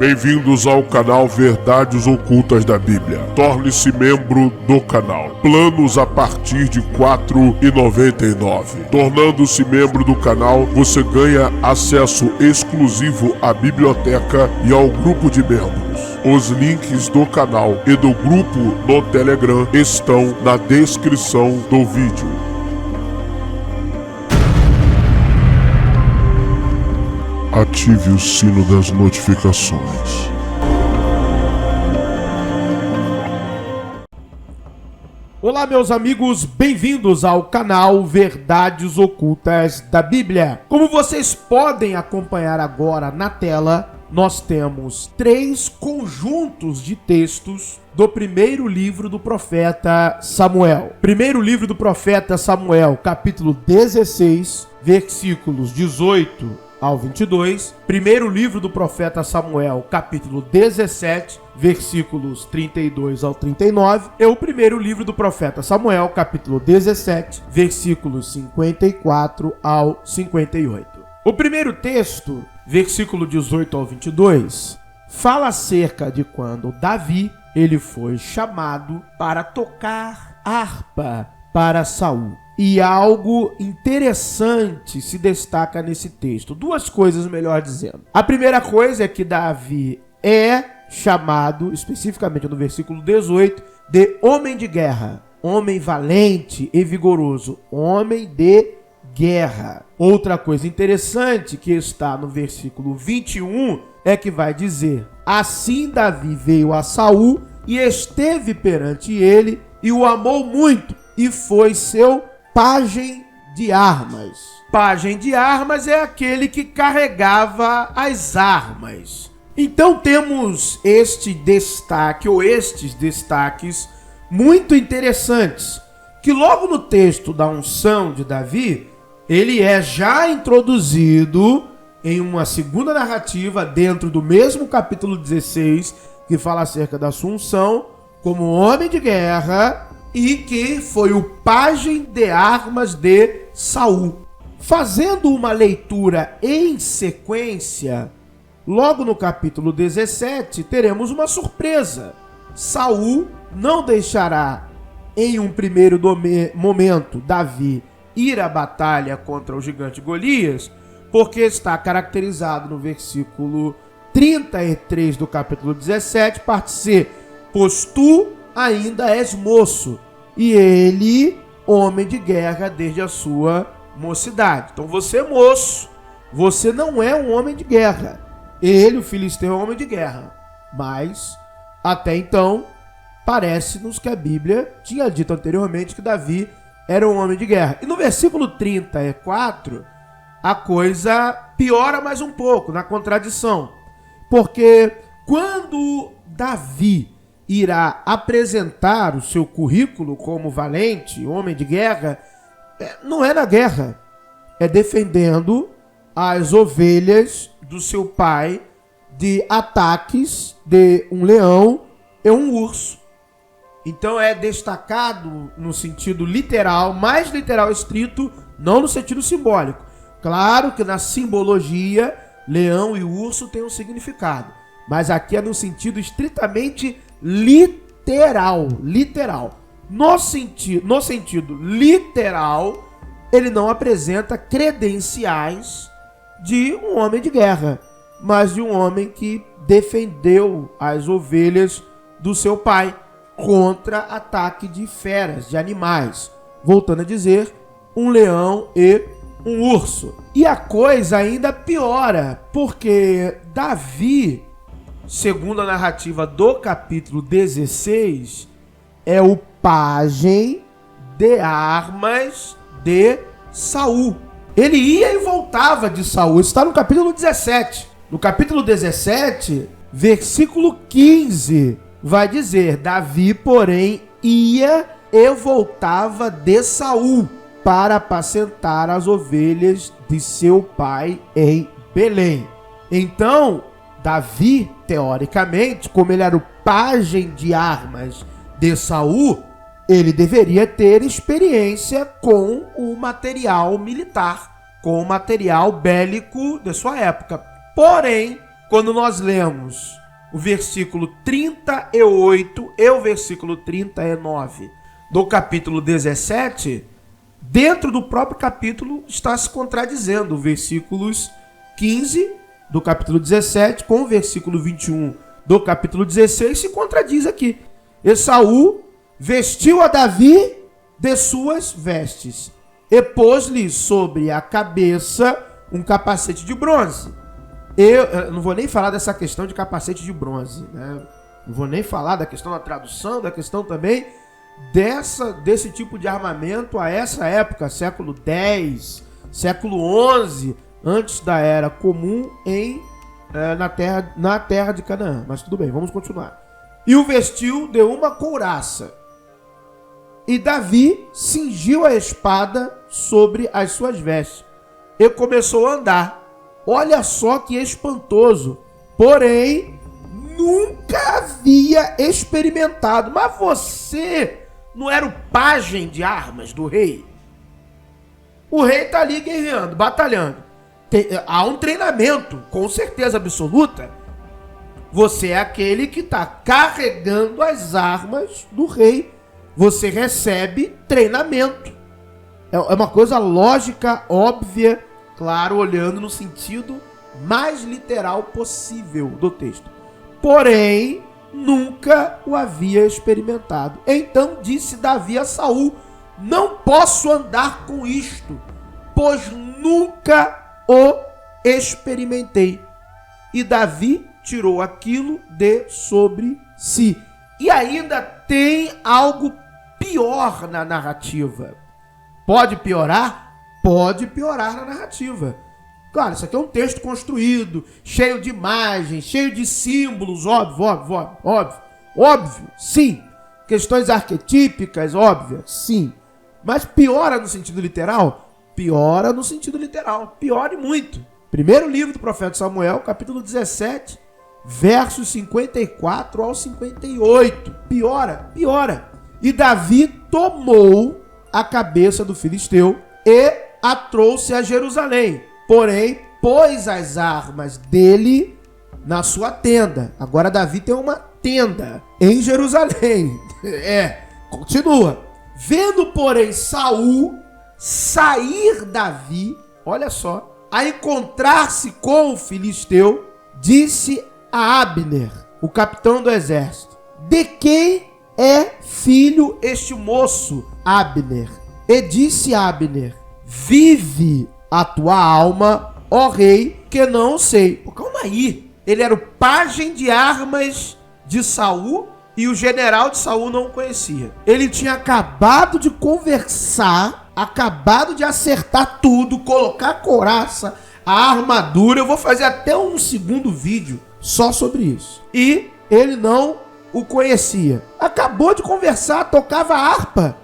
Bem-vindos ao canal Verdades Ocultas da Bíblia. Torne-se membro do canal. Planos a partir de R$ 4,99. Tornando-se membro do canal, você ganha acesso exclusivo à biblioteca e ao grupo de membros. Os links do canal e do grupo no Telegram estão na descrição do vídeo. Ative o sino das notificações. Olá, meus amigos, bem-vindos ao canal Verdades Ocultas da Bíblia. Como vocês podem acompanhar agora na tela, nós temos 3 conjuntos de textos do primeiro livro do profeta Samuel. Primeiro livro do profeta Samuel, capítulo 16, versículos 18 ao 22, primeiro livro do profeta Samuel, capítulo 17, versículos 32 ao 39, e o primeiro livro do profeta Samuel, capítulo 17, versículos 54 ao 58. O primeiro texto, versículo 18 ao 22, fala acerca de quando Davi ele foi chamado para tocar harpa para Saul. E algo interessante se destaca nesse texto. 2 coisas, melhor dizendo. A primeira coisa é que Davi é chamado, especificamente no versículo 18, de homem de guerra. Homem valente e vigoroso. Homem de guerra. Outra coisa interessante que está no versículo 21 é que vai dizer: assim Davi veio a Saul e esteve perante ele e o amou muito e foi seu pajem de armas. Pajem de armas é aquele que carregava as armas. Então temos este destaque, ou estes destaques, muito interessantes, que logo no texto da unção de Davi, ele é já introduzido em uma segunda narrativa, dentro do mesmo capítulo 16, que fala acerca da sua unção, como homem de guerra, e que foi o pajem de armas de Saul. Fazendo uma leitura em sequência, logo no capítulo 17, teremos uma surpresa. Saul não deixará, em um primeiro momento, Davi ir à batalha contra o gigante Golias, porque está caracterizado no versículo 33 do capítulo 17, parte C, pois tu ainda és moço, e ele, homem de guerra desde a sua mocidade. Então você é moço, você não é um homem de guerra. Ele, o filisteu, é um homem de guerra. Mas, até então, parece-nos que a Bíblia tinha dito anteriormente que Davi era um homem de guerra. E no versículo 34, a coisa piora mais um pouco, na contradição. Porque quando Davi irá apresentar o seu currículo como valente, homem de guerra, não é na guerra, é defendendo as ovelhas do seu pai de ataques de um leão e um urso. Então é destacado no sentido literal, mais literal estrito, não no sentido simbólico. Claro que na simbologia, leão e urso têm um significado, mas aqui é no sentido estritamente literal. No sentido literal, ele não apresenta credenciais de um homem de guerra, mas de um homem que defendeu as ovelhas do seu pai contra ataque de feras, de animais. Voltando a dizer, um leão e um urso. E a coisa ainda piora, porque Davi, segundo a narrativa do capítulo 16, é o pajem de armas de Saul. Ele ia e voltava de Saul. Isso está no capítulo 17. No capítulo 17, versículo 15, vai dizer: Davi, porém, ia e voltava de Saul para apacentar as ovelhas de seu pai em Belém. Então, Davi, teoricamente, como ele era o pajem de armas de Saul, ele deveria ter experiência com o material militar, com o material bélico de sua época. Porém, quando nós lemos o versículo 38 e o versículo 39 do capítulo 17, dentro do próprio capítulo está se contradizendo. Versículos 15 do capítulo 17 com o versículo 21 do capítulo 16 se contradiz aqui. Esaú vestiu a Davi de suas vestes e pôs-lhe sobre a cabeça um capacete de bronze. Eu não vou nem falar dessa questão de capacete de bronze, né? Não vou nem falar da questão da tradução, da questão também desse tipo de armamento a essa época, século X, século XI, antes da Era Comum na terra de Canaã. Mas tudo bem, vamos continuar. E o vestiu de uma couraça. E Davi cingiu a espada sobre as suas vestes e começou a andar. Olha só que espantoso. Porém, nunca havia experimentado. Mas você não era o pajem de armas do rei? O rei está ali guerreando, batalhando. Há um treinamento, com certeza absoluta. Você é aquele que está carregando as armas do rei. Você recebe treinamento. É uma coisa lógica, óbvia, claro, olhando no sentido mais literal possível do texto. Porém, nunca o havia experimentado. Então disse Davi a Saul: não posso andar com isto, pois nunca o experimentei. E Davi tirou aquilo de sobre si. E ainda tem algo pior na narrativa. Pode piorar? Pode piorar na narrativa. Claro, isso aqui é um texto construído, cheio de imagens, cheio de símbolos, óbvio, sim. Questões arquetípicas, óbvias, sim. Mas piora no sentido literal? Piora no sentido literal, piora e muito. Primeiro livro do profeta Samuel, capítulo 17, versos 54 ao 58. Piora. E Davi tomou a cabeça do filisteu e a trouxe a Jerusalém. Porém, pôs as armas dele na sua tenda. Agora Davi tem uma tenda em Jerusalém. Continua. Vendo, porém, Saul sair Davi, olha só, a encontrar-se com o filisteu, disse a Abner, o capitão do exército: de quem é filho este moço, Abner? E disse Abner: vive a tua alma, ó rei, que não sei. Pô, calma aí. Ele era o pajem de armas de Saul e o general de Saul não o conhecia. Ele tinha acabado de conversar, acabado de acertar tudo, colocar a couraça, a armadura. Eu vou fazer até um segundo vídeo só sobre isso. E ele não o conhecia. Acabou de conversar, tocava harpa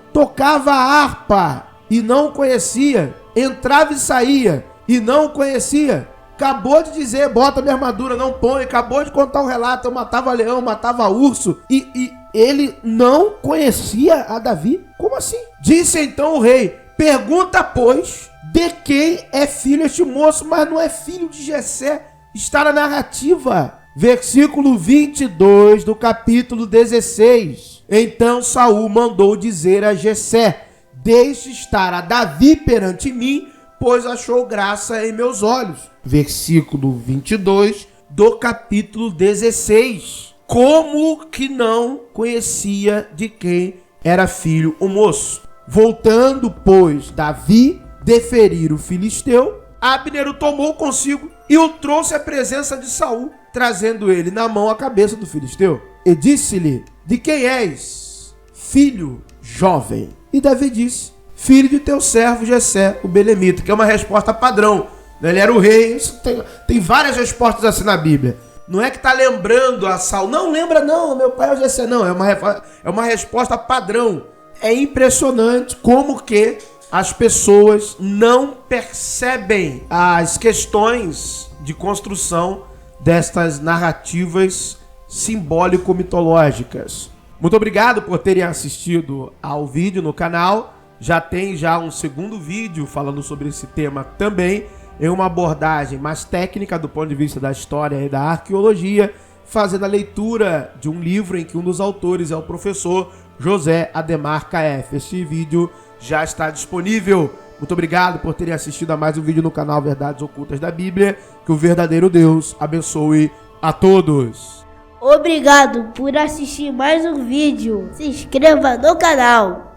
e não o conhecia. Entrava e saía e não o conhecia. Acabou de dizer: bota minha armadura, não põe. Acabou de contar um relato: eu matava leão, matava urso. E ele não conhecia a Davi? Como assim? Disse então o rei: pergunta, pois, de quem é filho este moço? Mas não é filho de Jessé. Está na narrativa. Versículo 22 do capítulo 16. Então Saul mandou dizer a Jessé: deixe estar a Davi perante mim, pois achou graça em meus olhos. Versículo 22 do capítulo 16. Como que não conhecia de quem era filho o moço? Voltando, pois, Davi de ferir o filisteu, Abner o tomou consigo e o trouxe à presença de Saul, trazendo ele na mão a cabeça do filisteu. E disse-lhe: de quem és, filho jovem? E Davi disse: filho de teu servo Jessé, o belemita, que é uma resposta padrão. Ele era o rei. Isso tem várias respostas assim na Bíblia. Não é que está lembrando a Saul. Não lembra não, meu pai é o Jessé. Não, é uma resposta padrão. É impressionante como que as pessoas não percebem as questões de construção destas narrativas simbólico-mitológicas. Muito obrigado por terem assistido ao vídeo no canal. Já tem um segundo vídeo falando sobre esse tema também. em uma abordagem mais técnica do ponto de vista da história e da arqueologia, fazendo a leitura de um livro em que um dos autores é o professor José Ademar KF. Este vídeo já está disponível. Muito obrigado por terem assistido a mais um vídeo no canal Verdades Ocultas da Bíblia. Que o verdadeiro Deus abençoe a todos. Obrigado por assistir mais um vídeo. Se inscreva no canal.